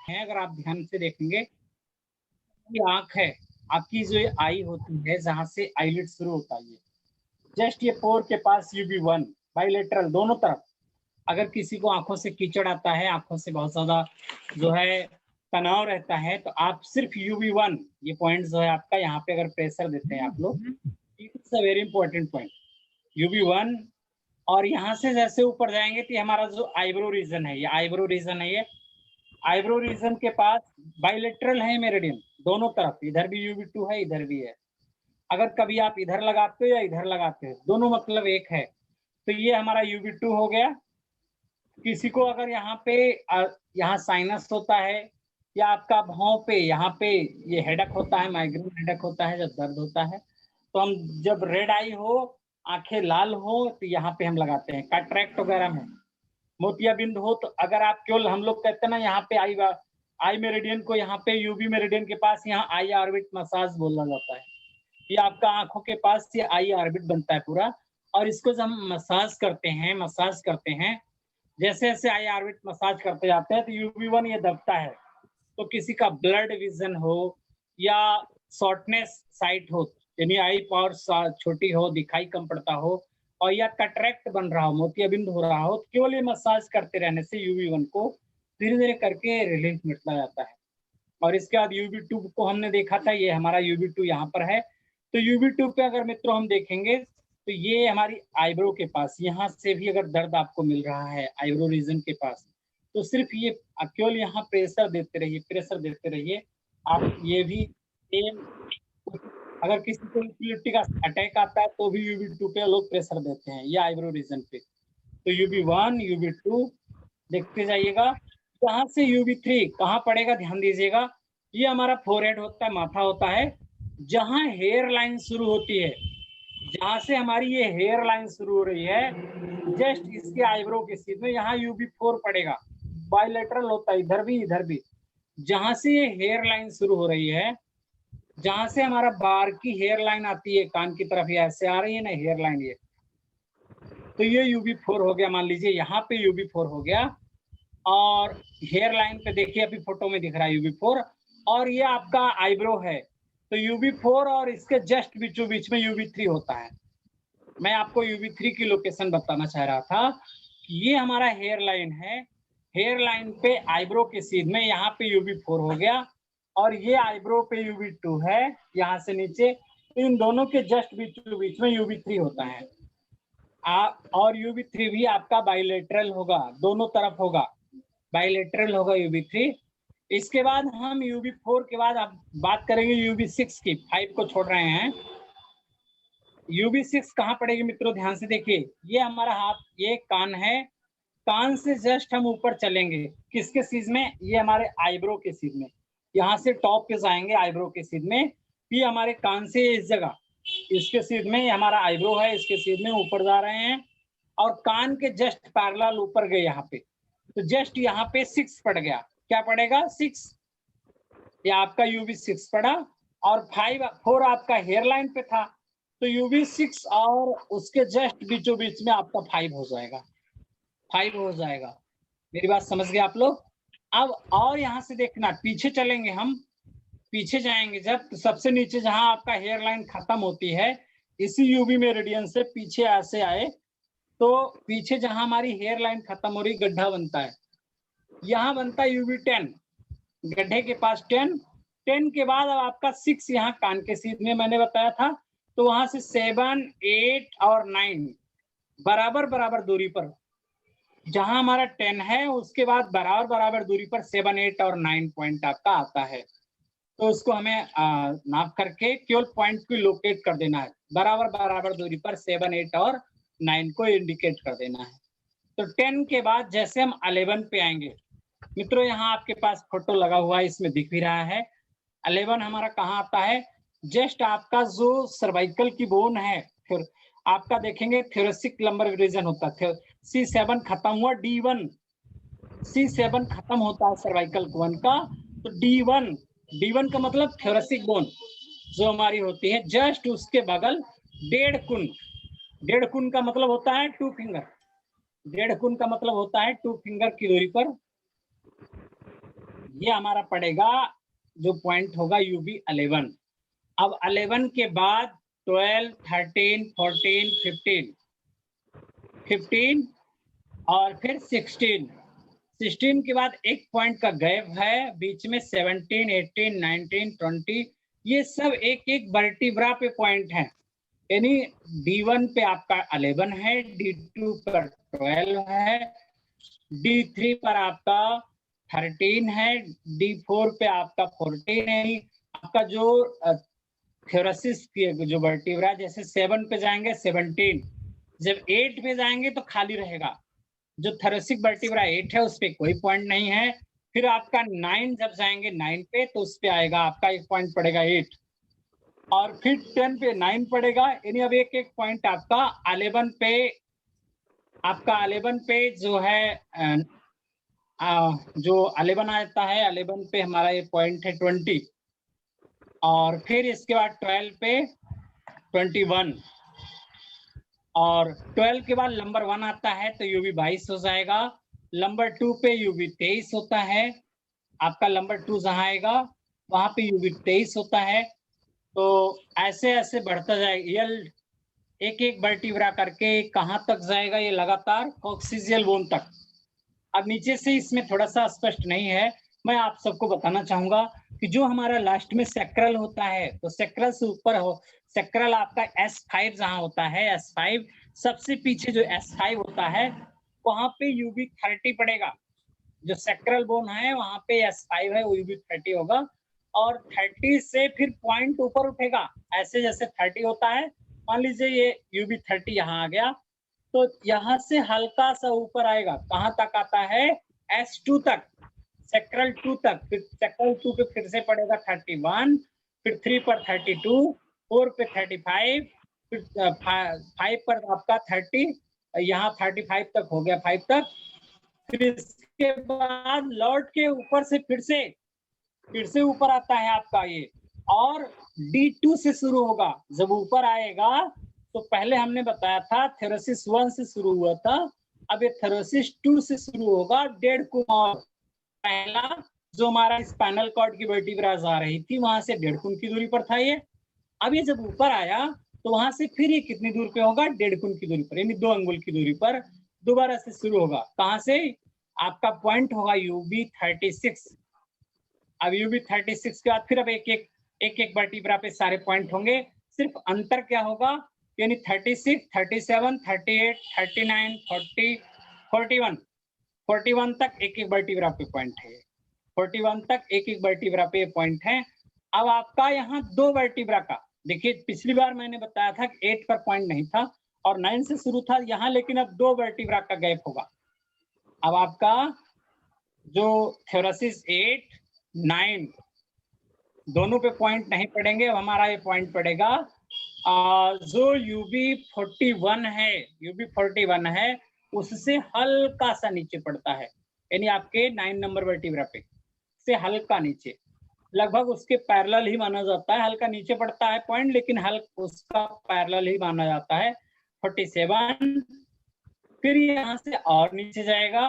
है, अगर आप ध्यान से देखेंगे, ये आँख है, आपकी जो ये आई होती है, जहाँ से आईलिड शुरू होता है, जस्ट ये पोर के पास UV1 बाइलेटरल दोनों तरफ। अगर किसी को आँखों से कीचड़ आता है, आँखों से बहुत ज़्यादा जो है तनाव रहता है, तो आप सिर्फ UV1 ये पॉइंट जो है आपका, यहाँ पे अगर प्रेशर देते हैं आप लोग, it's a very important point UV1। और यहाँ से जैसे ऊपर जाएंगे तो हमारा जो आईब्रो रीजन है, ये आईब्रो रीजन है, ये आईब्रो रीजन के पास बाइलेटरल है मेरिडियन दोनों तरफ, इधर भी UV2 है, इधर भी है। अगर कभी आप इधर लगाते हो या इधर लगाते हो, दोनों मतलब एक है, तो ये हमारा UV2 हो गया। किसी को अगर यहाँ पे यहाँ साइनस होता है, या आपका भौं पे यहाँ पे ये हेडक होता है, माइग्रेन हेडक होता है, जब दर्द होता है, तो हम जब रेड आई हो, आंखें लाल हो, तो यहाँ पे हम लगाते हैं। कैटरेक्ट वगैरह में मोतियाबिंद हो, तो अगर आप केवल, हम लोग कहते हैं ना, यहाँ पे आई मेरिडियन को, यहाँ पे UV मेरिडियन के पास यहाँ आई ऑर्बिट मसाज बोला जाता है। ये आपका आंखों के पास ये आई ऑर्बिट बनता है पूरा, और इसको जब हम मसाज करते हैं, जैसे जैसे आई ऑर्बिट मसाज करते जाते हैं, तो UV1 ये दबता है। तो किसी का ब्लड विजन हो, या शॉर्टनेस साइट हो, यानी आई पावर छोटी हो, दिखाई कम पड़ता हो, और या कटरेक्ट बन रहा हो, मोतियाबिंद हो रहा हो, तो केवल ये मसाज करते रहने से UV1 को धीरे धीरे करके रिलीफ मिलता जाता है। और इसके बाद UV2 को हमने देखा था, ये हमारा UV2 यहाँ पर है। तो UV2 पे अगर मित्रों हम देखेंगे, तो ये हमारी आईब्रो के पास, यहाँ से भी अगर दर्द आपको मिल रहा है आईब्रो रीजन के पास, तो सिर्फ ये केवल यहाँ प्रेशर देते रहिए। आप ये भी सेम, अगर किसी को इक्विलिटी का अटैक आता है तो भी UV2 पे लोग प्रेशर देते हैं, ये आईब्रो रीजन पे। तो UV1 UV2 देखते जाइएगा। यहाँ से UV3 कहाँ पड़ेगा, ध्यान दीजिएगा। ये हमारा फोरहेड होता है, माथा होता है, जहाँ हेयर लाइन शुरू होती है, जहाँ से हमारी ये हेयर लाइन शुरू हो रही है, जस्ट इसके आईब्रो के सीध में यहाँ UV4 पड़ेगा। बाइलेटरल होता है, इधर भी। जहाँ से ये हेयर लाइन शुरू हो रही है, जहाँ से हमारा बार की हेयर लाइन आती है कान की तरफ, ये ऐसे आ रही है ना हेयर लाइन, ये तो ये UV4 हो गया। मान लीजिए यहाँ पे UV4 हो गया, और हेयर लाइन पे देखिए अभी फोटो में दिख रहा है UV4, और ये आपका आईब्रो है। तो UV4 और इसके जस्ट बीचों बीच में UV3 होता है। मैं आपको UV3 की लोकेशन बताना चाह रहा था कि ये हमारा हेयर लाइन है, हेयर लाइन पे आईब्रो के सीध में यहाँ पे UV4 हो गया, और ये आईब्रो पे UV2 है यहाँ से नीचे। तो इन दोनों के जस्ट बीचों बीच में UV3 होता है। और UV3 भी आपका बाइलेटरल होगा, दोनों तरफ होगा, बाइलेटरल होगा UV3। इसके बाद हम UV4 के बाद अब बात करेंगे UV6 की, 5 को छोड़ रहे हैं। UV6 कहाँ पड़ेगी मित्रों, ध्यान से देखिए। ये हमारा हाथ, ये कान है, कान से जस्ट हम ऊपर चलेंगे, किसके सीध में, ये हमारे आईब्रो के सीध में। यहाँ से टॉप पे जाएंगे आईब्रो के सीध में, ये हमारे कान से इस जगह, इसके सीध में हमारा आईब्रो है, इसके सीध में ऊपर जा रहे हैं, और कान के जस्ट पैरेलल ऊपर गए यहाँ पे। तो जस्ट यहाँ पे 6 पड़ गया, क्या पड़ेगा 6, ये आपका UV6 पड़ा। और 4 आपका हेयरलाइन पे था, तो UV6 और उसके जस्ट बीचों बीच में आपका 5 हो जाएगा, 5 हो जाएगा। मेरी बात समझ गए आप लोग। अब और यहाँ से देखना, पीछे चलेंगे हम, पीछे जाएंगे जब, तो सबसे नीचे जहां आपका हेयर लाइन खत्म होती है, इसी UV मेरिडियन से पीछे ऐसे आए, तो पीछे जहां हमारी हेयर लाइन खत्म हो रही, गड्ढा बनता है, यहाँ बनता है UV10, गड्ढे के पास 10 के बाद अब आपका 6 यहाँ कान के सीध में मैंने बताया था। तो वहां से 7 8 और 9 बराबर बराबर दूरी पर, जहां हमारा 10 है उसके बाद बराबर बराबर दूरी पर 7 8 और 9 पॉइंट आपका आता है। तो उसको हमें नाप करके केवल पॉइंट को लोकेट कर देना है, बराबर बराबर दूरी पर 7 8 और 9 को इंडिकेट कर देना है। तो 10 के बाद जैसे हम 11 पे आएंगे मित्रों, यहाँ आपके पास फोटो लगा हुआ है, इसमें दिख भी रहा है। 11 हमारा कहाँ आता है, जस्ट आपका जो सर्वाइकल की बोन है, फिर आपका देखेंगे थोरेसिक लंबर रीजन होता है, C7 खत्म हुआ, D1 C7 खत्म होता है सर्वाइकल बोन का, तो D1 का मतलब थोरेसिक बोन जो हमारी होती है, जस्ट उसके बगल 1.5 कुन का मतलब होता है 2 फिंगर, 1.5 कुन का मतलब होता है 2 फिंगर की दूरी पर ये हमारा पड़ेगा जो पॉइंट होगा यूबी 11। अब 11 के बाद 12, 13, 14, 15 और फिर 16 के बाद एक पॉइंट का गैप है, बीच में 17, 18, 19, 20, ये सब एक एक वर्टिब्रा पे पॉइंट है। यानी D1 पे आपका 11 है, D2 पर 12 है, D3 पर आपका 13 है, D4 पे आपका 14 है। आपका जो थ्योरेसिस की जो वर्टिब्रा, जैसे 7 पे जाएंगे 17, जब 8 पे जाएंगे तो खाली रहेगा। जो थोरेसिक वर्टिब्रा 8 है उस पे कोई पॉइंट नहीं है। फिर आपका 9 जब जाएंगे 9 पे तो उस पे आएगा आपका एक पॉइंट पड़ेगा 8, और फिर 10 पे 9 पड़ेगा। यानी अब एक एक पॉइंट आपका 11 पे, आपका 11 पे जो है जो 11 आता है, 11 पे हमारा ये पॉइंट है 20, और फिर इसके बाद 12 पे 21, और 12 के बाद नंबर 1 आता है तो यूबी 22 हो जाएगा। नंबर 2 पे यूबी 23 होता है, आपका नंबर 2 जहां आएगा वहां पे यूबी 23 होता है। तो ऐसे ऐसे बढ़ता जाएगा, ये एक एक वर्टिब्रा करके कहां तक जाएगा, ये लगातार कॉक्सिजियल बोन तक। अब नीचे से इसमें थोड़ा सा स्पष्ट नहीं है, मैं आप सबको बताना चाहूंगा कि जो हमारा लास्ट में सेक्रल होता है, तो सेक्रल से ऊपर हो, सेक्रल आपका S5 जहां होता है, S5 सबसे पीछे जो S5 होता है वहां पे यूबी 30 पड़ेगा। जो सेक्रल बोन है वहां पे S5 है, वो यूबी 30 होगा, और 30 से फिर पॉइंट ऊपर उठेगा। ऐसे जैसे 30 होता है, मान लीजिए ये यूबी 30 यहाँ आ गया, तो यहाँ से हल्का सा ऊपर आएगा, कहाँ तक आता है, S2 तक, सेक्रल 2 तक। फिर सेक्रल 2 पे फिर से पड़ेगा 31, फिर 3 पर 32, 4 पे 35, फिर 5 पर आपका 30, यहाँ 35 तक हो गया, 5 तक। फिर इसके बाद लौट के ऊपर से फिर से ऊपर आता है आपका ये, और D2 से शुरू होगा। जब ऊपर आएगा तो पहले हमने बताया था थेरोसिस 1 से शुरू हुआ था, अब ये थेरोसिस 2 से शुरू होगा। 1.5 कुन पहला जो हमारा स्पाइनल कॉर्ड की वर्टिब्रास आ रही थी वहां से 1.5 कुन की दूरी पर था ये। अब ये जब ऊपर आया तो वहां से फिर ये कितनी दूर पे होगा, 1.5 कुन की दूरी पर, यानी 2 अंगुल की दूरी पर दोबारा से शुरू होगा। कहां से, आपका पॉइंट होगा यूबी 36। अब यूबी 36 के बाद फिर अब एक एक वर्टिब्रा पे सारे पॉइंट होंगे, सिर्फ अंतर क्या होगा, यानी 36, 37, 38, 39, 40, 41, 41 तक एक एक वर्टिब्रा पे पॉइंट है। 41 तक एक एक वर्टिब्रा पे पॉइंट है। अब आपका यहाँ 2 वर्टिब्रा का, देखिए पिछली बार मैंने बताया था कि 8 पर पॉइंट नहीं था और 9 से शुरू था यहाँ, लेकिन अब 2 वर्टिब्रा का गैप होगा। अब आपका जो थ्योरेसिस 8, 9 दोनों पे पॉइंट नहीं पड़ेंगे। अब हमारा ये पॉइंट पड़ेगा जो यूबी 41 है, यूबी 41 है उससे हल्का सा नीचे पड़ता है, यानी आपके 9 नंबर वर्टिब्रा पे से हल्का नीचे, लगभग उसके पैरेलल ही माना जाता है। हल्का नीचे पड़ता है पॉइंट, लेकिन हल्का उसका पैरेलल ही माना जाता है 47। फिर यहाँ से और नीचे जाएगा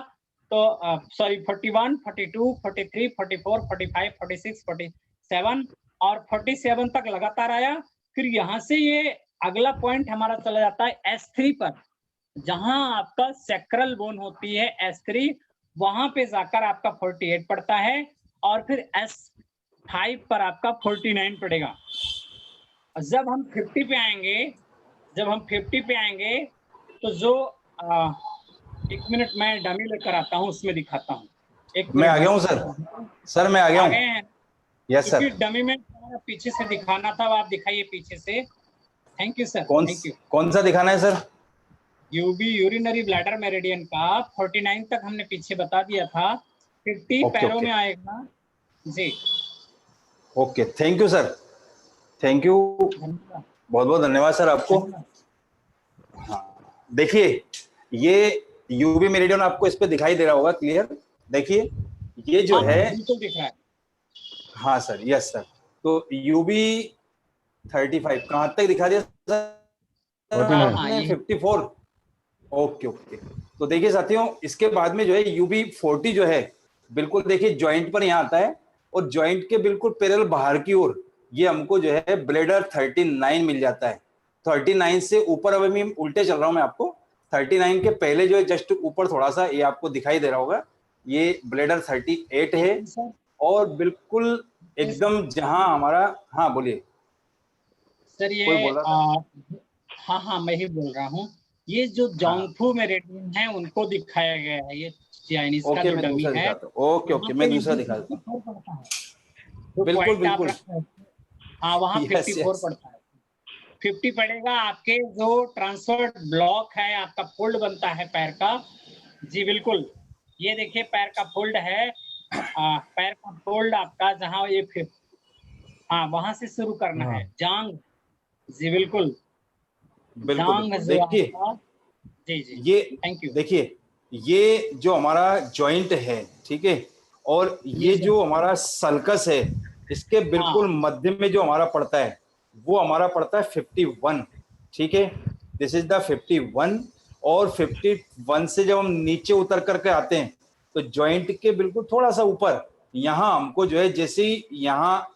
तो सॉरी 41, 42, 43, 44, 45, 46, 47 और 47 तक लगातार आया। फिर यहाँ से ये अगला पॉइंट हमारा चला जाता है S3 पर, जहां आपका सेक्रल बोन होती है S3, वहां पे जाकर आपका 48 पड़ता है, और फिर S5 पर आपका 49 पड़ेगा। जब हम 50 पे आएंगे, तो जो एक मिनट मैं डमी लेकर आता हूँ, उसमें दिखाता हूँ। मैं आ गया हूँ सर मैं आ गया हूँ। गए हैं? Yes sir. डमी में पीछे से दिखाना था, आप दिखाइए पीछे से। Thank you sir. Thank you. कौन सा दिखाना है sir? UB urinary bladder meridian का 49 तक हमने पीछे बता दिया था, 50 पैरों में आएगा जी। Okay, thank you sir, thank you, बहुत बहुत धन्यवाद सर आपको। हाँ देखिए, ये यूवी मेरिडियन आपको इस पे दिखाई दे रहा होगा क्लियर। देखिए ये जो है बिल्कुल दिख रहा है। हाँ सर, यस सर। तो यूबी 35 कहाँ तक दिखा दिया सर? 54। Okay okay. तो देखिए साथियों, इसके बाद में जो है यूबी 40 जो है बिल्कुल देखिए जॉइंट पर यहाँ आता है और जॉइंट के बिल्कुल पैरेलल बाहर की ओर ये हमको जो है ब्लेडर 39 मिल जाता है। 39 से ऊपर, अब मैं उल्टे चल रहा हूँ मैं आपको, 39 के पहले जो है जस्ट ऊपर थोड़ा सा ये आपको दिखाई दे रहा होगा, ये ब्लेडर 38 है। सर और बिल्कुल एकदम जहां हमारा, हाँ बोलिए, सर कोई ये बोल रहा था। हाँ हाँ मैं ही बोल रहा हूँ। ये जो हाँ जोंगफू मेरिडियन है उनको दिखाया गया है, ये चाइनीज का ओके, जो मैं डमी दूसरा है दिखाता हूँ। ओके वहाँ ओके, पे मैं दूसरा यूबी दिखा देता 54 पड़ता है। जो हूँ। बिल्कुल पॉइंट आप बिल्कुल। रख रहे हैं हाँ वहाँ यस 54 यस। पड़ता है। 50 पड़ेगा आपके जो ट्रांसफर ब्लॉक है, आपका फोल्ड बनता है पैर का। जी बिल्कुल, ये देखिए पैर का फोल्ड है। पैर का फोल्ड आपका जहाँ ये हाँ वहां से शुरू करना है जांग। जी बिल्कुल, बिल्कुल जांग बिल्कुल जो देखिए, आपका। जी जी ये थैंक यू। देखिए, ये जो हमारा जॉइंट है, ठीक है, और जी ये सर। जो हमारा सल्कस है, इसके बिल्कुल हाँ मध्य में जो हमारा पड़ता है वो हमारा पड़ता है 51। ठीक है, दिस इज द 51। और 51 से जब हम नीचे उतर करके आते हैं तो जॉइंट के बिल्कुल थोड़ा सा ऊपर यहाँ हमको जो है, जैसे ही यहाँ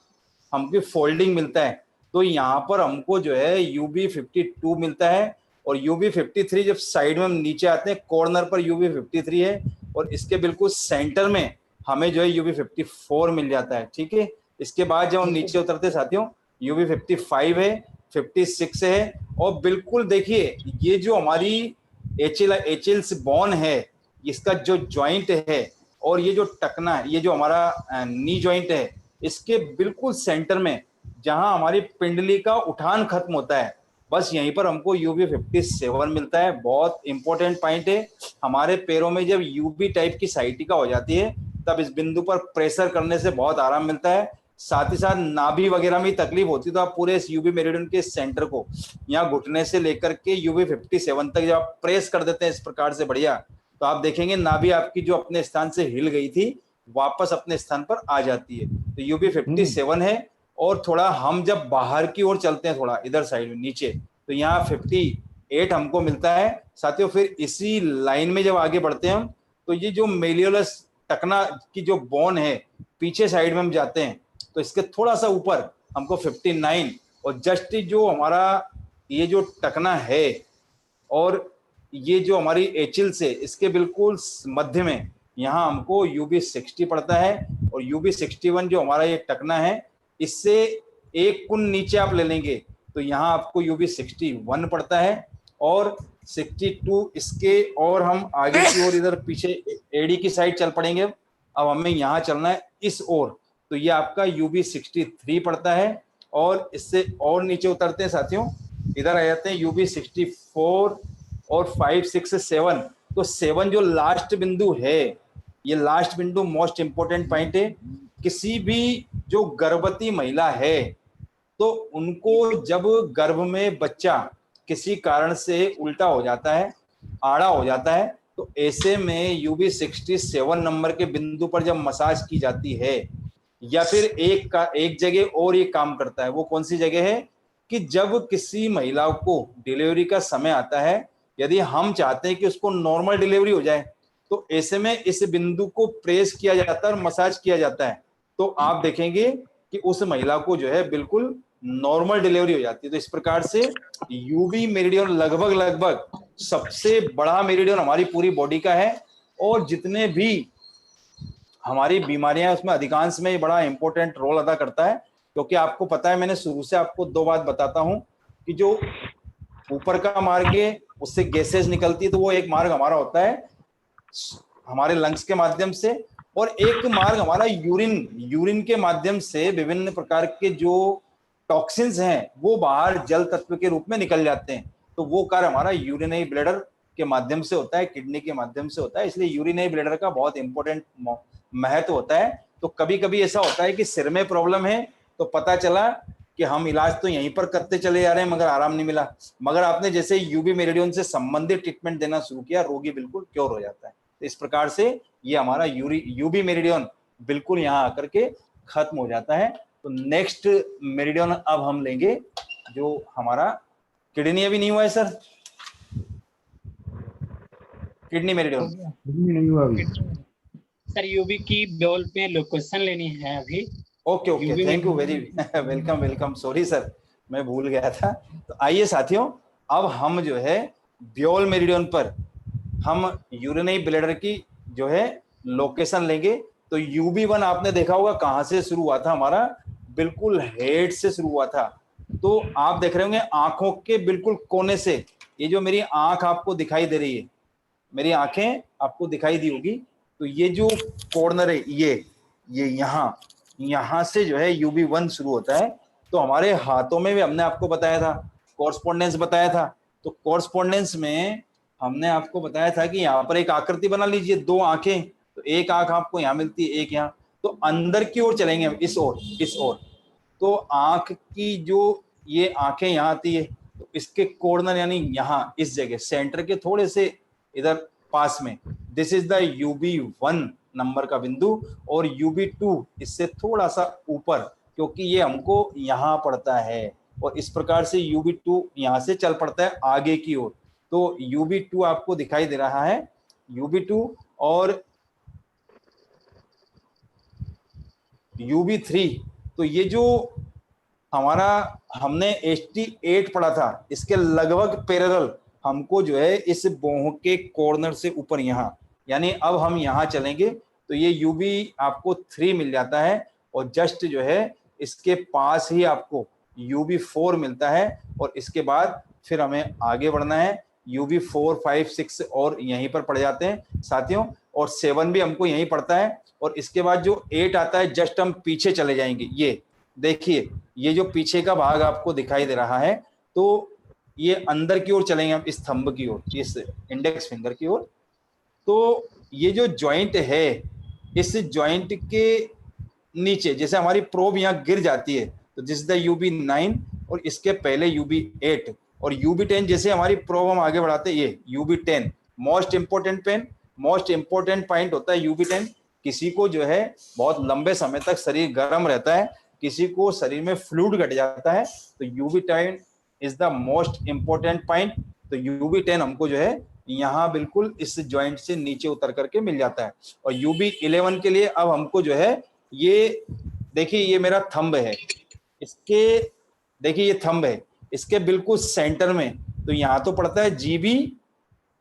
हमको फोल्डिंग मिलता है तो यहाँ पर हमको जो है UB52 मिलता है। और UB53 जब साइड में हम नीचे आते हैं कॉर्नर पर UB53 है, और इसके बिल्कुल सेंटर में हमें जो है UB54 मिल जाता है। ठीक है, इसके बाद जब हम नीचे उतरते साथियों UB55 है, 56 है, और बिल्कुल देखिए ये जो हमारी एचएल्स बोन है, इसका जो जॉइंट है और ये जो टकना है, ये जो हमारा नी जॉइंट है, इसके बिल्कुल सेंटर में जहां हमारी पिंडली का उठान खत्म होता है, बस यहीं पर हमको UB57 मिलता है। बहुत इंपॉर्टेंट पॉइंट है, हमारे पैरों में जब यूबी टाइप की साइटिका हो जाती है तब इस बिंदु पर प्रेशर करने से बहुत आराम मिलता है। साथ ही साथ नाभि वगैरह में तकलीफ होती है तो आप पूरे इस यूबी मेरिडियन के सेंटर को यहाँ घुटने से लेकर के UB57 तक जब आप प्रेस कर देते हैं इस प्रकार से बढ़िया, तो आप देखेंगे नाभि आपकी जो अपने स्थान से हिल गई थी वापस अपने स्थान पर आ जाती है। तो UB57 है। और थोड़ा हम जब बाहर की ओर चलते हैं थोड़ा इधर साइड में नीचे, तो यहाँ 58 हमको मिलता है साथियों। फिर इसी लाइन में जब आगे बढ़ते हैं हम, तो ये जो मेलियोलस टकना की जो बोन है पीछे साइड में हम जाते हैं तो इसके थोड़ा सा ऊपर हमको 59, और जस्ट जो हमारा ये जो टकना है और ये जो हमारी एचिल से इसके बिल्कुल मध्य में यहाँ हमको UB60 पड़ता है। और UB61 जो हमारा ये टकना है, इससे एक कुन नीचे आप ले लेंगे तो यहाँ आपको UB61 पड़ता है। और 62 इसके, और हम आगे की ओर इधर पीछे एडी की साइड चल पड़ेंगे। अब हमें यहाँ चलना है इस ओर, तो ये आपका UB63 पड़ता है। और इससे और नीचे उतरते हैं साथियों, इधर आ जाते हैं UB64 और 5, 6, 7। तो 7 जो लास्ट बिंदु है, ये लास्ट बिंदु मोस्ट इंपोर्टेंट पॉइंट है। किसी भी जो गर्भवती महिला है तो उनको जब गर्भ में बच्चा किसी कारण से उल्टा हो जाता है, आड़ा हो जाता है, तो ऐसे में UB67 नंबर के बिंदु पर जब मसाज की जाती है, या फिर एक जगह और ये काम करता है। वो कौन सी जगह है कि जब किसी महिला को डिलीवरी का समय आता है, यदि हम चाहते हैं कि उसको नॉर्मल डिलीवरी हो जाए, तो ऐसे में इस बिंदु को प्रेस किया जाता है और मसाज किया जाता है। तो आप देखेंगे कि उस महिला को जो है बिल्कुल नॉर्मल डिलीवरी हो जाती है। तो इस प्रकार से यूबी मेरिडियन लगभग लगभग सबसे बड़ा मेरिडियन हमारी पूरी बॉडी का है। और जितने भी हमारी बीमारियां उसमें अधिकांश में बड़ा इंपॉर्टेंट रोल अदा करता है। क्योंकि आपको पता है, मैंने शुरू से आपको दो बात बताता हूं कि जो ऊपर का मार्ग है उससे गैसेज निकलती है, तो वो एक मार्ग हमारा होता है हमारे लंग्स के माध्यम से, और एक मार्ग हमारा यूरिन के माध्यम से विभिन्न प्रकार के जो टॉक्सिन्स हैं वो बाहर जल तत्व के रूप में निकल जाते हैं। तो वो कार्य हमारा यूरिनरी ब्लैडर के माध्यम से होता है, किडनी के माध्यम से होता है। इसलिए यूरिनरी ब्लैडर का बहुत इंपॉर्टेंट महत्व होता है। तो कभी कभी ऐसा होता है कि सिर में प्रॉब्लम है तो पता चला कि हम इलाज तो यहीं पर करते चले जा रहे हैं मगर आराम नहीं मिला, मगर आपने जैसे यूबी मेरिडियन से संबंधित ट्रीटमेंट देना शुरू किया, रोगी बिल्कुल क्योर हो जाता है। तो इस प्रकार से ये हमारा यूबी मेरिडियन बिल्कुल यहाँ आकर के खत्म हो जाता है। तो नेक्स्ट मेरिडियन अब हम लेंगे जो हमारा किडनी अभी नहीं हुआ है सर, किडनी मेरिडियन नहीं हुआ अभी। सर यूबी की बॉल पे लोकेशन लेनी है अभी। Okay okay, UB thank you, में very welcome welcome, sorry sir मैं भूल गया था। तो आइए साथियों, अब हम जो है ब्योल मेरिडियन पर हम यूरिनरी ब्लैडर की जो है लोकेशन लेंगे। तो UB1 आपने देखा होगा कहाँ से शुरू हुआ था हमारा, बिल्कुल हेड से शुरू हुआ था। तो आप देख रहे होंगे आंखों के बिल्कुल कोने से, ये जो मेरी आंख आपको दिखाई दे रही है, मेरी आंखें आपको दिखाई दी होगी, तो ये जो कॉर्नर है ये यहाँ से जो है UB1 शुरू होता है। तो हमारे हाथों में भी हमने आपको बताया था, कॉरस्पॉन्डेंस बताया था। तो कॉरस्पॉन्डेंस में हमने आपको बताया था कि यहाँ पर एक आकृति बना लीजिए, दो आंखें, तो एक आंख आपको यहाँ मिलती है, एक यहाँ। तो अंदर की ओर चलेंगे हम, इस ओर। तो आंख की जो ये आंखें यहाँ आती है, तो इसके कॉर्नर यानी यहाँ इस जगह सेंटर के थोड़े से इधर पास में, this is the UB1 number का बिंदु। और UB2 इससे थोड़ा सा ऊपर, क्योंकि ये हमको यहाँ पड़ता है, और इस प्रकार से UB2 यहाँ से चल पड़ता है आगे की ओर। तो UB2 आपको दिखाई दे रहा है, UB2 और UB3। तो ये जो हमारा हमने HT8 पढ़ा था, इसके लगभग पैरेलल हमको जो है इस बोह के कॉर्नर से ऊपर यहाँ, यानी अब हम यहाँ चलेंगे तो ये UB आपको 3 मिल जाता है, और जस्ट जो है इसके पास ही आपको UB4 मिलता है। और इसके बाद फिर हमें आगे बढ़ना है, UB4 5 6 और यहीं पर पड़ जाते हैं साथियों, और 7 भी हमको यहीं पड़ता है। और इसके बाद जो 8 आता है, जस्ट हम पीछे चले जाएंगे। ये देखिए, ये जो पीछे का भाग आपको दिखाई दे रहा है, तो ये अंदर की ओर चलेंगे हम, इस थंब की ओर, इस इंडेक्स फिंगर की ओर। तो ये जो जॉइंट है, इस जॉइंट के नीचे जैसे हमारी प्रोब यहाँ गिर जाती है, तो दिस इज द UB9, और इसके पहले UB8 और UB10। जैसे हमारी प्रोब हम आगे बढ़ाते हैं, ये UB10 मोस्ट इंपॉर्टेंट पॉइंट होता है UB10। किसी को जो है बहुत लंबे समय तक शरीर गर्म रहता है, किसी को शरीर में फ्लूइड घट जाता है, तो UB10 is the most important point. तो UB10 हमको जो है यहाँ बिल्कुल इस जॉइंट से नीचे उतर करके मिल जाता है। और UB11 के लिए अब हमको जो है, ये देखिए, ये मेरा थंब है, इसके देखिए ये थंब है, इसके बिल्कुल सेंटर में, तो यहाँ तो पड़ता है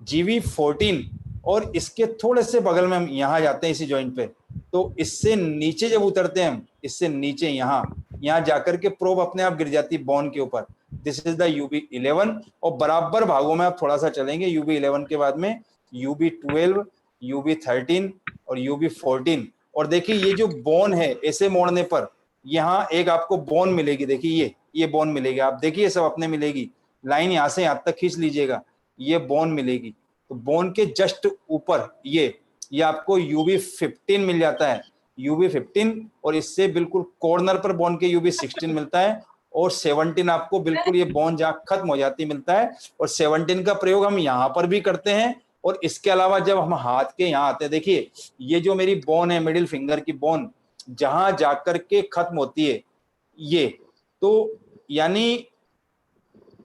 GB14, और इसके थोड़े से बगल में हम यहाँ जाते हैं इसी जॉइंट पे। तो इससे नीचे जब उतरते हैं हम, इससे नीचे यहाँ जाकर के प्रोब अपने आप गिर जाती है बोन के ऊपर। This is the UB11। और बराबर भागों में आप थोड़ा सा चलेंगे, UB11 के बाद में UB12, UB13 और UB14। और देखिए ये जो बोन है, ऐसे मोड़ने पर यहाँ एक आपको बोन मिलेगी, देखिए ये बोन मिलेगी, आप देखिए सब अपने मिलेगी, लाइन यहाँ से यहाँ तक खींच लीजिएगा, ये बोन मिलेगी। तो बोन के जस्ट ऊपर ये आपको UB15 मिल जाता है, UB15। और इससे बिल्कुल कॉर्नर पर बोन के UB16 मिलता है, और 17 आपको बिल्कुल ये बोन जहाँ खत्म हो जाती मिलता है। और 17 का प्रयोग हम यहाँ पर भी करते हैं। और इसके अलावा जब हम हाथ के यहाँ आते हैं, देखिए ये जो मेरी बोन है, मिडिल फिंगर की बोन, जहां जाकर के खत्म होती है ये, तो यानी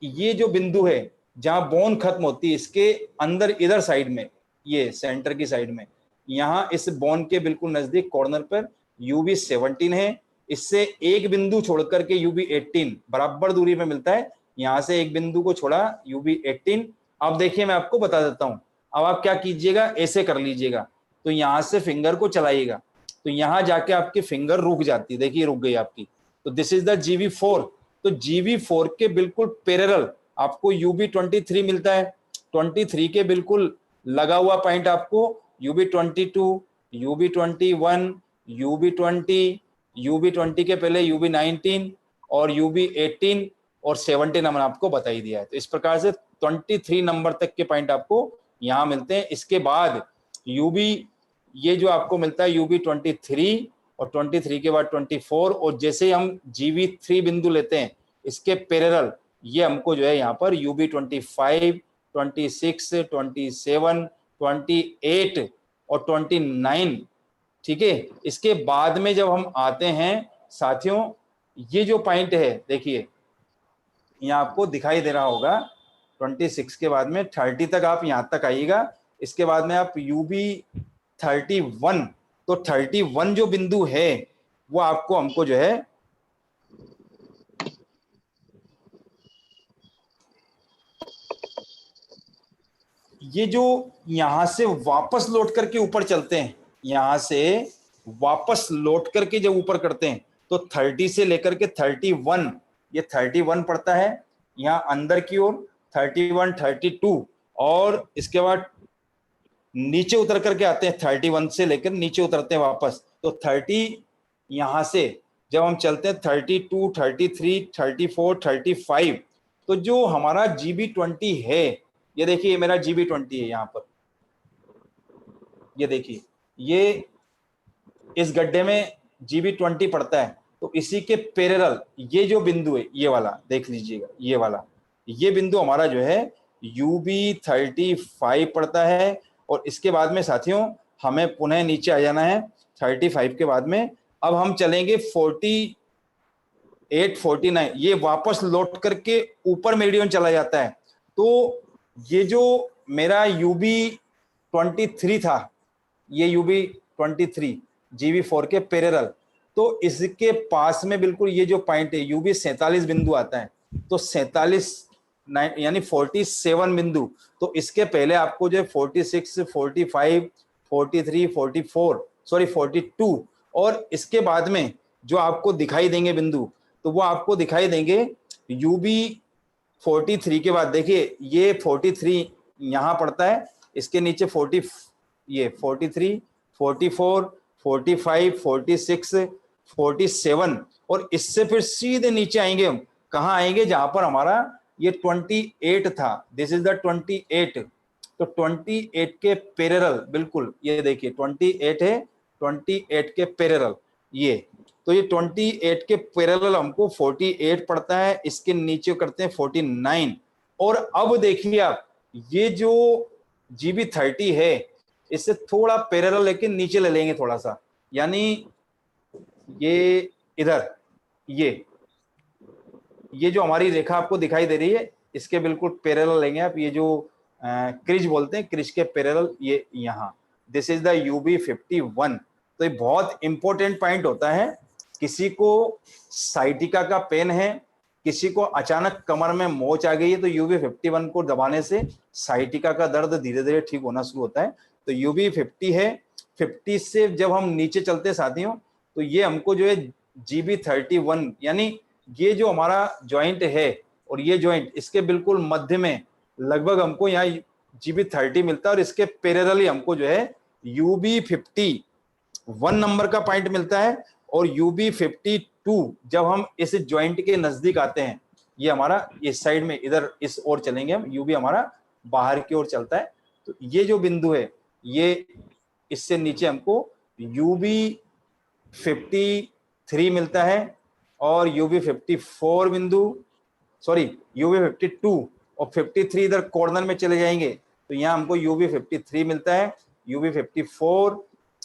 ये जो बिंदु है जहां बोन खत्म होती है, इसके अंदर इधर साइड में, ये सेंटर की साइड में, यहाँ इस बोन के बिल्कुल नजदीक कॉर्नर पर UB17 है। इससे एक बिंदु छोड़ करके UB18 बराबर दूरी पे मिलता है, यहाँ से एक बिंदु को छोड़ा UB18। अब देखिए मैं आपको बता देता हूँ, अब आप क्या कीजिएगा, ऐसे कर लीजिएगा, तो यहाँ से फिंगर को चलाइएगा, तो यहाँ जाके आपकी फिंगर रुक जाती है, देखिए रुक गई आपकी। तो दिस इज द GB4। तो GB4 के बिल्कुल पैरेलल आपको UB23 मिलता है। 23 के बिल्कुल लगा हुआ पॉइंट आपको UB22, UB21, UB20, UB20 के पहले UB19 और UB18 और 17 हमने आपको बता ही दिया है। तो इस प्रकार से 23 नंबर तक के पॉइंट आपको यहाँ मिलते हैं। इसके बाद ये जो आपको मिलता है UB23, और 23 के बाद 24, और जैसे हम GB3 बिंदु लेते हैं, इसके पैरेलल ये हमको जो है यहाँ पर UB25, 26, 27, 28 और 29, ठीक है। इसके बाद में जब हम आते हैं साथियों, ये जो पॉइंट है देखिए यहाँ आपको दिखाई दे रहा होगा, 26 के बाद में 30 तक आप यहाँ तक आइएगा। इसके बाद में आप UB31 तो 31 जो बिंदु है वो आपको हमको जो है ये जो यहां से वापस लौट करके ऊपर चलते हैं, यहां से वापस लौट करके जब ऊपर करते हैं तो 30 से लेकर के 31, ये 31 पड़ता है यहाँ अंदर की ओर, 31, 32, और इसके बाद नीचे उतर करके आते हैं 31 से लेकर नीचे उतरते हैं वापस, तो 30 यहां से जब हम चलते हैं 32, 33, 34, 35, तो जो हमारा GB20 है, ये देखिए ये मेरा GB20 है यहाँ पर, ये देखिए ये इस गड्ढे में GB20 पड़ता है, तो इसी के पैरेलल ये जो बिंदु है ये वाला देख लीजिएगा, ये वाला, ये बिंदु हमारा जो है UB35 पड़ता है। और इसके बाद में साथियों हमें पुनः नीचे आ जाना है 35 के बाद में, अब हम चलेंगे 48, 49, ये वापस लौट करके ऊपर मेरिडियन चला जाता है। तो ये जो मेरा UB23 था, ये UB23 GB4 के पैरेलल, तो इसके पास में बिल्कुल ये जो पॉइंट है UB47 बिंदु आता है, तो 47 यानी 47 बिंदु, तो इसके पहले आपको जो 46, 45, 43, 44, सॉरी 42, और इसके बाद में जो आपको दिखाई देंगे बिंदु, तो वो आपको दिखाई देंगे UB43 के बाद। देखिए ये 43 यहाँ पड़ता है, इसके नीचे 40, ये 43, 44, 45, 46, 47, और इससे फिर सीधे नीचे आएंगे हम, कहाँ आएंगे, जहां पर हमारा ये 28 था, दिस इज द 28, तो 28 के पैरेलल बिल्कुल, ये देखिए 28 है, 28 के पैरेलल ये, तो ये 28 के पैरेलल हमको 48 पड़ता है, इसके नीचे करते हैं 49। और अब देखिए आप ये जो GB30 है इससे थोड़ा पैरेलल लेकिन नीचे ले लेंगे थोड़ा सा, यानी ये इधर ये जो हमारी रेखा आपको दिखाई दे रही है इसके बिल्कुल पैरेलल लेंगे आप, ये जो क्रिज बोलते हैं, क्रिज के पैरेलल ये यहाँ, दिस इज द UB51। तो ये बहुत इंपॉर्टेंट पॉइंट होता है, किसी को साइटिका का पेन है, किसी को अचानक कमर में मोच आ गई है, तो UB51 को दबाने से साइटिका का दर्द धीरे धीरे ठीक होना शुरू होता है। तो UB50 है, 50 से जब हम नीचे चलते हैं साथियों, तो ये हमको जो है GB31, यानी ये जो हमारा जॉइंट है और ये जॉइंट, इसके बिल्कुल मध्य में लगभग हमको यहाँ GB30 मिलता है, और इसके पैरेलल ही हमको जो है UB51 नंबर का पॉइंट मिलता है। और UB52 जब हम इस जॉइंट के नजदीक आते हैं, ये हमारा इस साइड में इधर इस ओर चलेंगे हम, UB हमारा बाहर की ओर चलता है, तो ये जो बिंदु है ये इससे नीचे हमको UB53 मिलता है, और UB54 बिंदु, सॉरी UB52 और 53 इधर कॉर्नर में चले जाएंगे, तो यहाँ हमको UB53 मिलता है, UB54,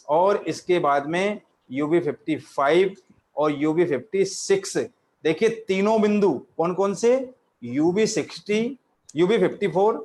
और इसके बाद में UB55 और UB56। देखिए तीनों बिंदु कौन कौन से, UB60, UB54,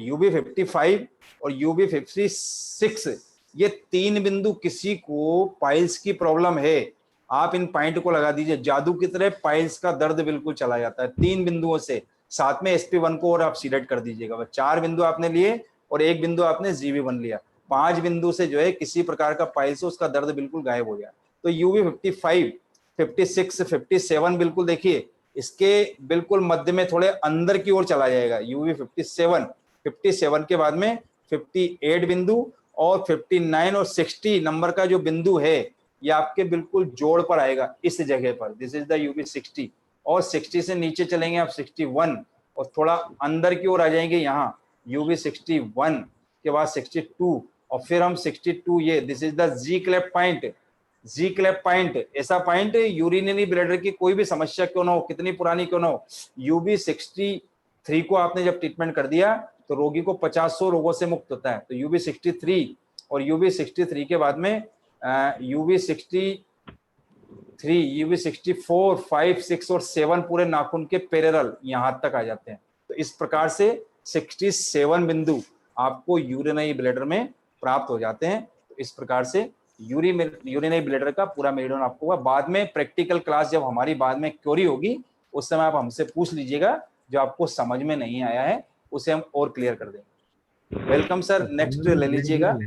UB55 और UB56, ये तीन बिंदु, किसी को पाइल्स की प्रॉब्लम है आप इन पॉइंट को लगा दीजिए, जादू की तरह पाइल्स का दर्द बिल्कुल चला जाता है तीन बिंदुओं से। साथ में SP1 को और आप सिलेक्ट कर दीजिएगा, 4 बिंदु आपने लिए और एक बिंदु आपने GB1 लिया, 5 बिंदु से जो है किसी प्रकार का पाइल्स हो उसका दर्द बिल्कुल गायब हो गया। तो UB55, 56, 57 बिल्कुल देखिए इसके बिल्कुल मध्य में थोड़े अंदर की ओर चला जाएगा, UB57, 57 के बाद में 58 बिंदु, और 59 और 60 नंबर का जो बिंदु है ये आपके बिल्कुल जोड़ पर आएगा इस जगह पर, दिस इज द UB60। और 60 से नीचे चलेंगे आप 61, और थोड़ा अंदर की ओर आ जाएंगे यहाँ UB61 के बाद 62, और फिर हम 62, ये दिस इज द जी क्लेप पॉइंट। जी क्लेप पॉइंट ऐसा पॉइंट यूरिनरी ब्लैडर की कोई भी समस्या क्यों ना हो, कितनी पुरानी क्यों ना हो, UB63 को आपने जब ट्रीटमेंट कर दिया तो रोगी को 50 रोगों से मुक्त होता है। तो UB63 और UB63 के बाद में UB63, UB64, 5, 6 और 7 पूरे नाखून के पैरेलल यहाँ तक आ जाते हैं। तो इस प्रकार से 67 बिंदु आपको यूरिनरी ब्लैडर में प्राप्त हो जाते हैं। तो इस प्रकार से यूरिनरी ब्लैडर का पूरा मेरिडियन आपको होगा। बाद में प्रैक्टिकल क्लास जब हमारी बाद में क्वेरी होगी उस समय आप हमसे पूछ लीजिएगा, जो आपको समझ में नहीं आया है उसे हम और क्लियर कर देंगे। वेलकम सर, नेक्स्ट ले लीजिएगा।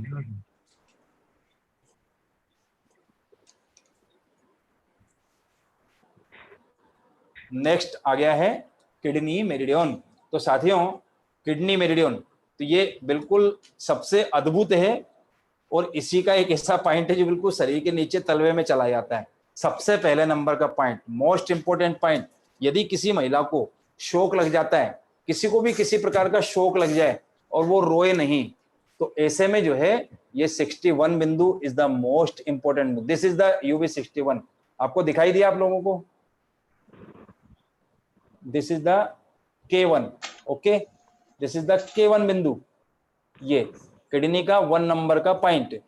नेक्स्ट आ गया है किडनी मेरिडियन। तो साथियों किडनी मेरिडियन तो ये बिल्कुल सबसे अद्भुत है और इसी का एक ऐसा पॉइंट है जो बिल्कुल शरीर के नीचे तलवे में चला जाता है। सबसे पहले नंबर का पॉइंट, मोस्ट इंपोर्टेंट पॉइंट, यदि किसी महिला को शोक लग जाता है, किसी को भी किसी प्रकार का शोक लग जाए और वो रोए नहीं, तो ऐसे में जो है ये 61 बिंदु is the most important. This is the UV 61। आपको दिखाई दिया आप लोगों को? This is the K1। Okay, this is the K1 बिंदु। ये किडनी का 1 नंबर का पॉइंट।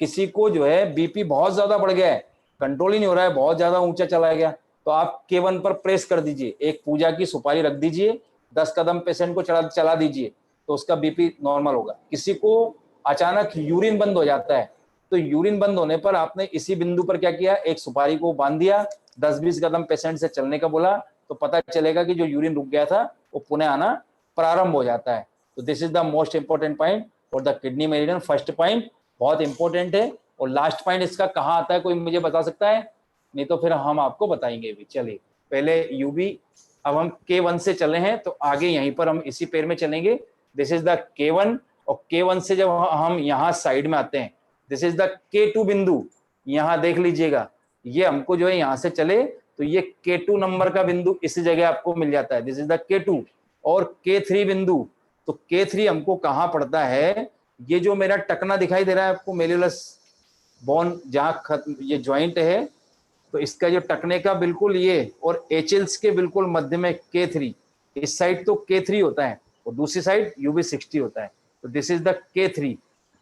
किसी को जो है बीपी बहुत ज्यादा बढ़ गया है, कंट्रोल ही नहीं हो रहा है, बहुत ज्यादा ऊंचा चला गया, तो आप K1 पर प्रेस कर दीजिए, एक पूजा की सुपारी रख दीजिए, 10 कदम पेशेंट को चला दीजिए तो उसका बीपी नॉर्मल होगा। किसी को अचानक यूरिन बंद हो जाता है, तो यूरिन बंद होने पर आपने इसी बिंदु पर क्या किया, एक सुपारी को बांध दिया, 10-20 कदम पेशेंट से चलने का बोला, तो पता चलेगा कि जो यूरिन रुक गया था वो पुनः आना प्रारंभ हो जाता है। तो this is the most important point और the kidney meridian. First point बहुत इंपॉर्टेंट है और लास्ट पॉइंट इसका कहाँ आता है, कोई मुझे बता सकता है? नहीं तो फिर हम आपको बताएंगे भी। चलिए पहले यूबी, अब हम K1 से चले हैं तो आगे यहीं पर हम इसी पेड़ में चलेंगे। दिस इज द K1 और K1 से जब हम यहाँ साइड में आते हैं, दिस इज द K2 बिंदु। यहाँ देख लीजिएगा, ये हमको जो है यहाँ से चले तो ये K2 नंबर का बिंदु इसी जगह आपको मिल जाता है। दिस इज द K2 और K3 बिंदु। तो K3 हमको कहाँ पड़ता है, ये जो मेरा टकना दिखाई दे रहा है आपको, मेलियस बोन जहाँ खत्म ये ज्वाइंट है, तो इसका जो टकने का बिल्कुल ये और एचएल्स के बिल्कुल मध्य में K3, इस साइड तो K3 होता है और दूसरी साइड UB60 होता है। तो this is the K3।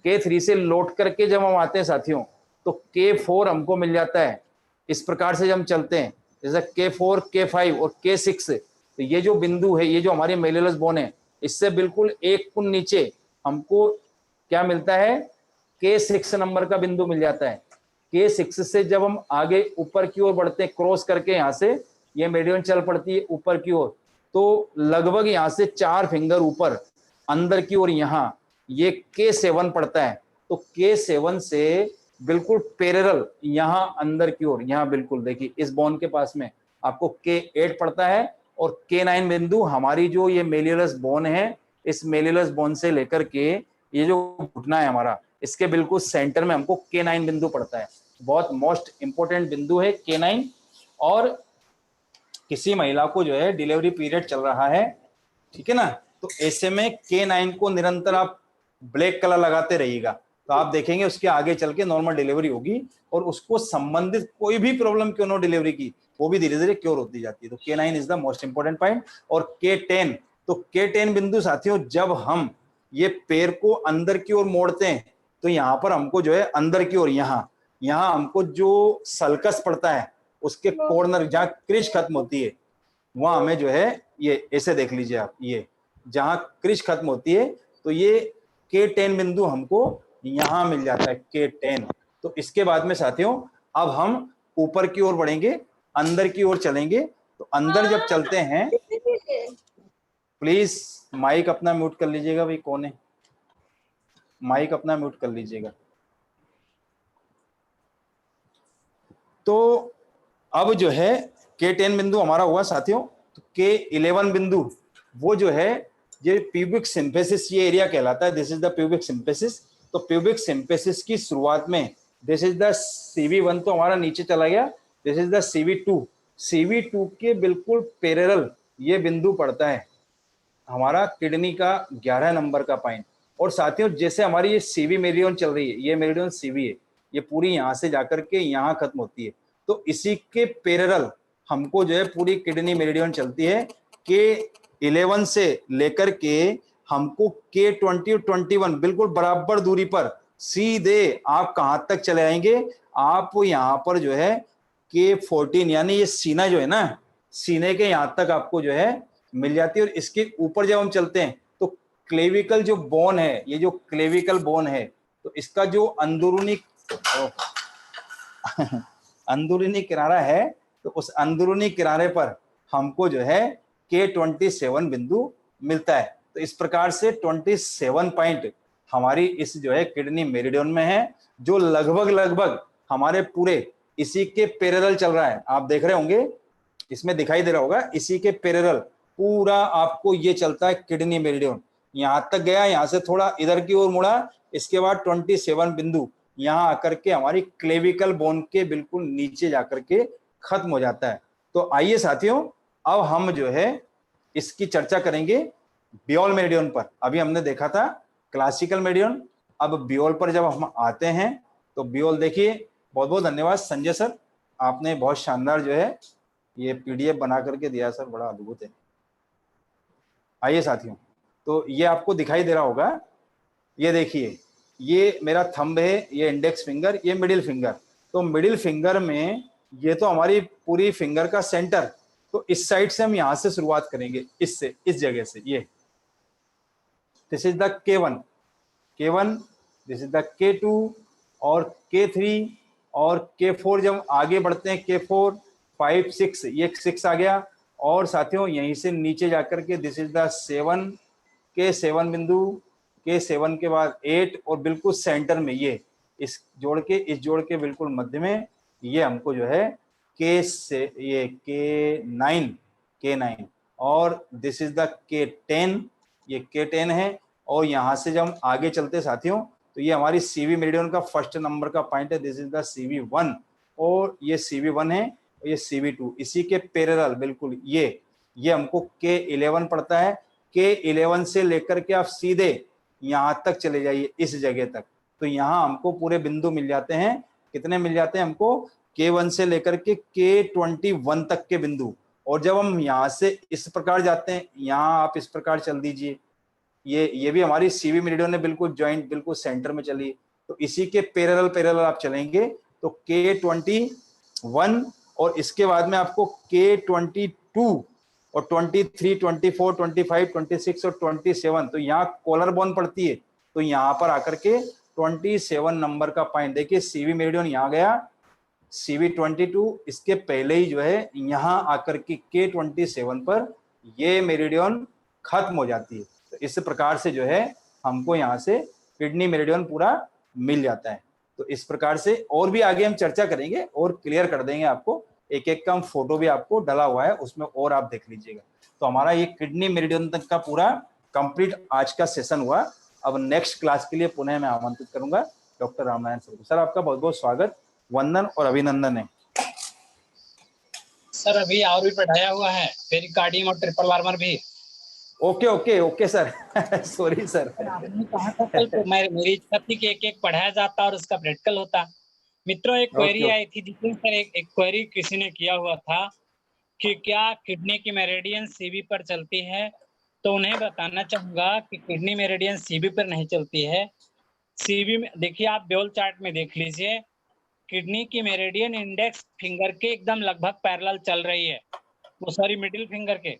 K3 से लौट करके जब हम आते हैं साथियों तो K4 हमको मिल जाता है। इस प्रकार से जब हम चलते हैं जैसे K4, K5 और K6, तो ये जो बिंदु है, ये जो हमारी मेलियस बोन है, इससे बिल्कुल एक कुन नीचे हमको क्या मिलता है, K6 नंबर का बिंदु मिल जाता है। K6 से जब हम आगे ऊपर की ओर बढ़ते हैं, क्रॉस करके यहाँ से ये मेरिडियन चल पड़ती है ऊपर की ओर, तो लगभग यहाँ से 4 फिंगर ऊपर अंदर की ओर यहाँ ये K7 पड़ता है। तो K7 से बिल्कुल पैरेलल यहाँ अंदर की ओर, यहाँ बिल्कुल देखिए इस बोन के पास में आपको K8 पड़ता है और K9 बिंदु हमारी जो ये मेलियस बोन है, इस मेलियस बोन से लेकर के ये जो घुटना है हमारा, इसके बिल्कुल सेंटर में हमको K9 बिंदु पड़ता है। बहुत मोस्ट इंपोर्टेंट बिंदु है K9। और किसी महिला को जो है डिलीवरी पीरियड चल रहा है, ठीक है ना, तो ऐसे में K9 को निरंतर आप ब्लैक कलर लगाते रहिएगा, तो आप देखेंगे उसके आगे चल के नॉर्मल डिलीवरी होगी और उसको संबंधित कोई भी प्रॉब्लम क्यों ना डिलीवरी की, वो भी धीरे धीरे क्योर होती जाती है। तो K9 is the most important point. और K10, तो K10 बिंदु साथियों, जब हम ये पैर को अंदर की ओर मोड़ते हैं तो यहाँ पर हमको जो है अंदर की ओर यहाँ हमको जो सल्कस पड़ता है उसके कॉर्नर जहाँ क्रिच खत्म होती है, वहां हमें जो है ये ऐसे देख लीजिए आप, ये जहाँ क्रिच खत्म होती है तो ये K10 बिंदु हमको यहाँ मिल जाता है, K10। तो इसके बाद में साथियों अब हम ऊपर की ओर बढ़ेंगे, अंदर की ओर चलेंगे। तो अंदर जब चलते हैं, प्लीज माइक अपना म्यूट कर लीजिएगा भाई, कौन है, माइक अपना म्यूट कर लीजिएगा। तो अब जो है K10 बिंदु हमारा हुआ साथियों। तो K11 बिंदु वो जो है ये प्यूबिक सिम्फेसिस, ये एरिया कहलाता है। This is the pubic symphysis. तो प्यूबिक सिम्फेसिस की शुरुआत में दिस इज द CV1, तो हमारा नीचे चला गया, this is the CV2। CV2 के बिल्कुल पैरेलल ये बिंदु पड़ता है हमारा किडनी का 11 नंबर का पॉइंट। और साथियों जैसे हमारी ये CV मेरिडियन चल रही है, ये मेरिडियन CV है, ये पूरी यहाँ से जाकर के यहाँ खत्म होती है, तो इसी के पैरेलल हमको जो है पूरी किडनी मेरिडियन चलती है। K11 से लेकर के हमको K20 और 21 बिल्कुल बराबर दूरी पर सीधे आप कहाँ तक चले आएंगे, आप यहाँ पर जो है K14 यानी ये सीना जो है ना, सीने के यहाँ तक आपको जो है मिल जाती है। और इसके ऊपर जब हम चलते हैं तो क्लेविकल जो बोन है, ये जो क्लेविकल बोन है, तो इसका जो अंदरूनी अंदरूनी किनारा है, तो उस अंदरूनी किनारे पर हमको जो है K27 बिंदु मिलता है। तो इस प्रकार से 27 पॉइंट हमारी इस जो है किडनी मेरिडियन में है, जो लगभग हमारे पूरे इसी के पैरेलल चल रहा है। आप देख रहे होंगे, इसमें दिखाई दे रहा होगा, इसी के पैरेलल पूरा आपको ये चलता है किडनी मेरिडियन। यहां तक गया, यहां से थोड़ा इधर की ओर मुड़ा, इसके बाद 27 बिंदु यहां आकर के हमारी क्लेविकल बोन के बिल्कुल नीचे जाकर के खत्म हो जाता है। तो आइए साथियों, अब हम जो है इसकी चर्चा करेंगे बियोल मेरिडियन पर। अभी हमने देखा था क्लासिकल मेरिडियन, अब बियोल पर जब हम आते हैं तो बियोल देखिए। बहुत बहुत धन्यवाद संजय सर, आपने बहुत शानदार जो है ये पीडीएफ बना करके दिया सर, बड़ा अद्भुत है। आइए साथियों, तो ये आपको दिखाई दे रहा होगा, ये देखिए, ये मेरा थंब है, ये इंडेक्स फिंगर, ये मिडिल फिंगर। तो मिडिल फिंगर में ये तो हमारी पूरी फिंगर का सेंटर, तो इस साइड से हम यहां से शुरुआत करेंगे, इससे, इस जगह से। ये this is the K1, this is the K2 और K3 और K4। जब आगे बढ़ते हैं K4, 5, 6, ये 6 आ गया। और साथियों यहीं से नीचे जाकर के दिस इज द 7, K7 बिंदु, K7 के बाद 8 और बिल्कुल सेंटर में ये इस जोड़ के बिल्कुल मध्य में ये हमको जो है K से ये K9 और दिस इज द K10, ये K10 है। और यहाँ से जब हम आगे चलते साथियों, तो ये हमारी CV मेरिडियन का फर्स्ट नंबर का पॉइंट है, दिस इज द CV1 और ये CV1 है, और ये CV2 इसी के पैरेलल बिल्कुल ये हमको K11 पड़ता है। K11 से लेकर के आप सीधे यहाँ तक चले जाइए, इस जगह तक, तो यहाँ हमको पूरे बिंदु मिल जाते हैं। कितने मिल जाते हैं हमको? K1 से लेकर के K21 तक के बिंदु। और जब हम यहाँ से इस प्रकार जाते हैं, यहाँ आप इस प्रकार चल दीजिए, ये भी हमारी CV मेरिडियन ने बिल्कुल जॉइंट, बिल्कुल सेंटर में चली। तो इसी के पैरेलल आप चलेंगे तो K21 और इसके बाद में आपको K22 और 23, 24, 25, 26 और 27, तो यहाँ कॉलर बोन पड़ती है। तो यहाँ पर आकर के 27 नंबर का पॉइंट देखिए, CV मेरिडियन यहाँ गया, CV22 इसके पहले ही जो है यहाँ आकर के K27 पर ये मेरिडियन खत्म हो जाती है। तो इस प्रकार से जो है हमको यहाँ से किडनी मेरिडियन पूरा मिल जाता है। तो इस प्रकार से और भी आगे हम चर्चा करेंगे और क्लियर कर देंगे आपको, एक एक का हम फोटो भी आपको डला हुआ है उसमें, और आप देख लीजिएगा। तो हमारा ये किडनी मेरिडियन तक का पूरा कंप्लीट आज का सेशन हुआ। अब नेक्स्ट क्लास के लिए पुनः मैं आमंत्रित करूंगा डॉक्टर रामनारायण सर को। सर आपका बहुत बहुत स्वागत, वंदन और अभिनंदन है। सर अभी और भी पढ़ाया हुआ है, पेरिकार्डियम और ट्रिपल वार्मर भी। Okay sir sorry sir. आपने कहा था कल तो मेरी इच्छा थी कि एक एक पढ़ाया जाता और उसका प्रैक्टिकल होता। मित्रों एक क्वेरी आई थी जिसमें सर एक क्वेरी किसी ने किया हुआ था कि क्या किडनी की मेरिडियन CV पर चलती है। तो उन्हें बताना चाहूंगा कि किडनी मेरिडियन CV पर नहीं चलती है। CV में देखिए, आप ब्योल चार्ट में देख लीजिए, किडनी की मेरिडियन इंडेक्स फिंगर के एकदम लगभग पैरेलल चल रही है, वो सॉरी मिडिल फिंगर के।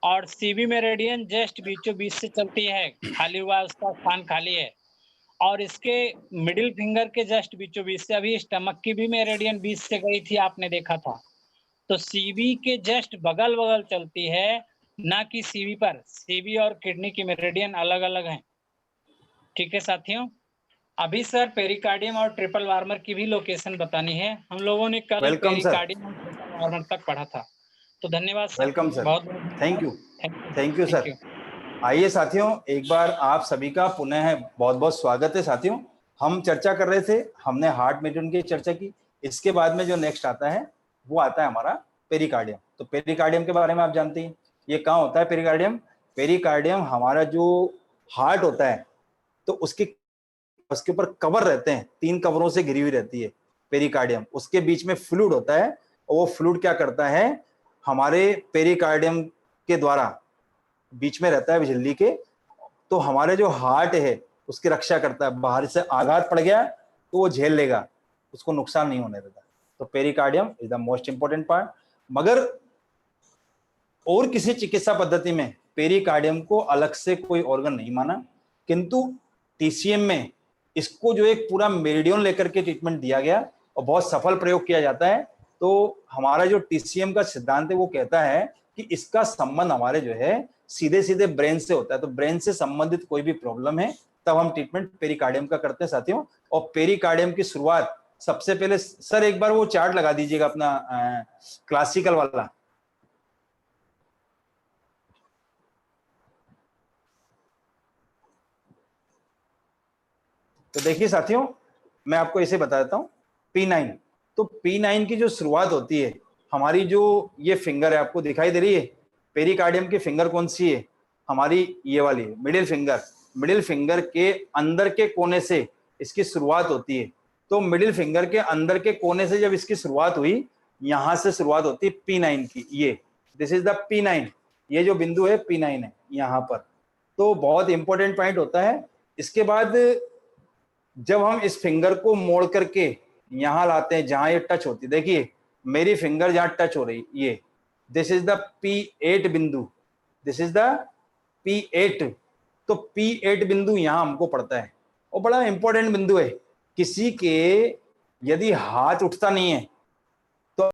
और CV मेरिडियन जस्ट बीचों बीच से चलती है, खाली हुआ उसका स्थान खाली है। और इसके मिडिल फिंगर के जस्ट बीचों बीच से, अभी स्टमक की भी मेरिडियन बीच से गई थी, आपने देखा था। तो CV के जस्ट बगल बगल चलती है, ना कि CV पर। CV और किडनी की मेरिडियन अलग अलग हैं। ठीक है साथियों, अभी सर पेरिकार्डियम और ट्रिपल वार्मर की भी लोकेशन बतानी है। हम लोगों ने कल पेरिकार्डियम और ट्रिपल वार्मर तक पढ़ा था। तो धन्यवाद सर। वेलकम सर, बहुत थैंक यू सर। आइए साथियों, एक बार आप सभी का पुनः बहुत बहुत स्वागत है। साथियों हम चर्चा कर रहे थे, हमने हार्ट मेरिडियन की चर्चा की। इसके बाद में जो नेक्स्ट आता है वो आता है हमारा पेरिकार्डियम। तो पेरिकार्डियम के बारे में आप जानते हैं, ये कहाँ होता है पेरिकार्डियम? पेरिकार्डियम हमारा जो हार्ट होता है, तो उसके ऊपर कवर रहते हैं, 3 कवरों से घिरी हुई रहती है पेरिकार्डियम। उसके बीच में फ्लूइड होता है, और वो फ्लूइड क्या करता है, हमारे पेरिकार्डियम के द्वारा बीच में रहता है झिल्ली के, तो हमारे जो हार्ट है उसकी रक्षा करता है। बाहर से आघात पड़ गया तो वो झेल लेगा, उसको नुकसान नहीं होने देता। तो pericardium is the most important part. मगर और किसी चिकित्सा पद्धति में पेरिकार्डियम को अलग से कोई ऑर्गन नहीं माना, किंतु TCM में इसको जो एक पूरा मेरिडियन लेकर के ट्रीटमेंट दिया गया और बहुत सफल प्रयोग किया जाता है। तो हमारा जो TCM का सिद्धांत है वो कहता है कि इसका संबंध हमारे जो है सीधे सीधे ब्रेन से होता है। तो ब्रेन से संबंधित कोई भी प्रॉब्लम है तब हम ट्रीटमेंट पेरिकार्डियम का करते हैं साथियों। और पेरिकार्डियम की शुरुआत सबसे पहले, सर एक बार वो चार्ट लगा दीजिएगा अपना क्लासिकल वाला। तो देखिए साथियों, मैं आपको इसे बता देता हूँ P9। तो P9 की जो शुरुआत होती है, हमारी जो ये फिंगर है आपको दिखाई दे रही है, पेरिकार्डियम की फिंगर कौन सी है, हमारी ये वाली मिडिल फिंगर। मिडिल फिंगर के अंदर के कोने से इसकी शुरुआत होती है। तो मिडिल फिंगर के अंदर के कोने से जब इसकी शुरुआत हुई, यहां से शुरुआत होती है P9 की। ये दिस इज द P9, ये जो बिंदु है P9 है यहाँ पर। तो बहुत इंपॉर्टेंट पॉइंट होता है। इसके बाद जब हम इस फिंगर को मोड़ करके यहां लाते हैं जहां ये टच होती है, देखिए मेरी फिंगर जहां टच हो रही, ये दिस इज द P8 बिंदु, दिस इज द P8। तो P8 बिंदु यहां हमको पड़ता है और बड़ा इंपॉर्टेंट बिंदु है। किसी के यदि हाथ उठता नहीं है